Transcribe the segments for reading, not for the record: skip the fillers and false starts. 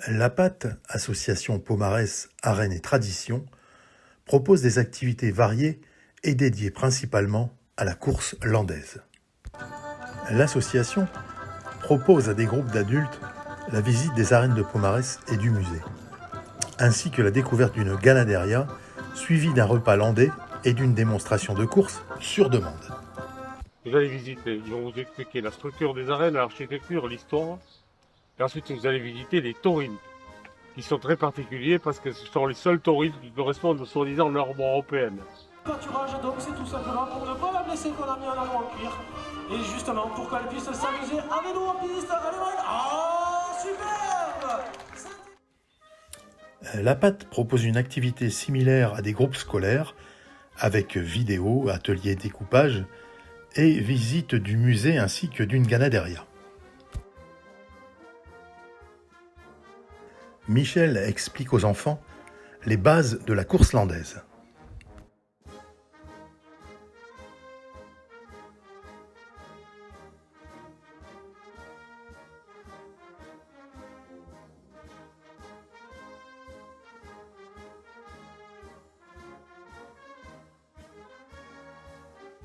La PAT, association Pomarès, Arène et Tradition, propose des activités variées et dédiées principalement à la course landaise. L'association propose à des groupes d'adultes la visite des arènes de Pomarès et du musée, ainsi que la découverte d'une ganaderia suivie d'un repas landais et d'une démonstration de course sur demande. Vous allez visiter, ils vont vous expliquer la structure des arènes, l'architecture, l'histoire. Et ensuite, vous allez visiter les taurines, qui sont très particuliers parce que ce sont les seuls taurines qui correspondent soi-disant aux normes européennes. Le pâturage, donc, c'est tout simplement pour ne pas la blesser qu'on a mis un amour en cuir. Et justement, pour qu'elle puisse s'amuser avec nous en piste. Allez, voilà. Oh, superbe! La PAT propose une activité similaire à des groupes scolaires, avec vidéos, ateliers découpage et visite du musée ainsi que d'une ganaderia. Michel explique aux enfants les bases de la course landaise.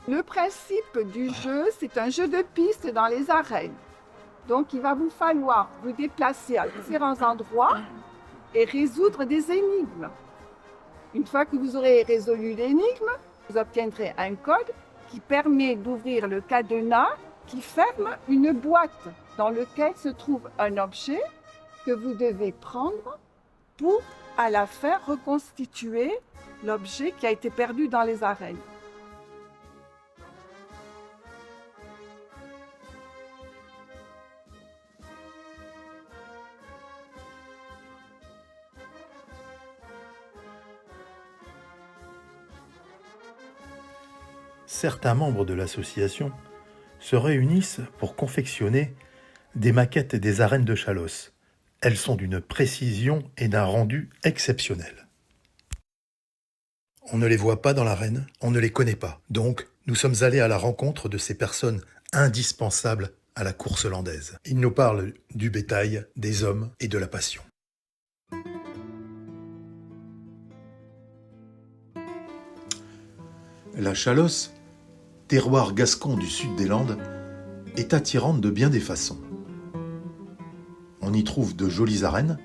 Le principe du jeu, c'est un jeu de piste dans les arènes. Donc, il va vous falloir vous déplacer à différents endroits et résoudre des énigmes. Une fois que vous aurez résolu l'énigme, vous obtiendrez un code qui permet d'ouvrir le cadenas qui ferme une boîte dans laquelle se trouve un objet que vous devez prendre pour, à la fin, reconstituer l'objet qui a été perdu dans les arènes. Certains membres de l'association se réunissent pour confectionner des maquettes des arènes de Chalosse. Elles sont d'une précision et d'un rendu exceptionnel. On ne les voit pas dans l'arène, on ne les connaît pas. Donc, nous sommes allés à la rencontre de ces personnes indispensables à la course landaise. Ils nous parlent du bétail, des hommes et de la passion. La Chalosse, terroir gascon du sud des Landes, est attirante de bien des façons. On y trouve de jolies arènes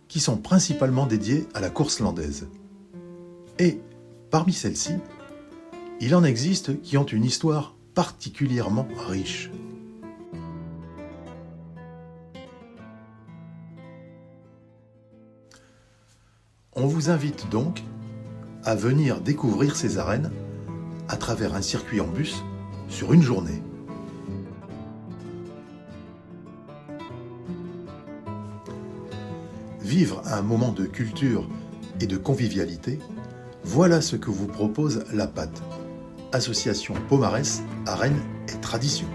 qui sont principalement dédiées à la course landaise. Et parmi celles-ci, il en existe qui ont une histoire particulièrement riche. On vous invite donc à venir découvrir ces arènes à travers un circuit en bus sur une journée. Vivre un moment de culture et de convivialité, voilà ce que vous propose la PAT, association Pomarès, Arène et Tradition.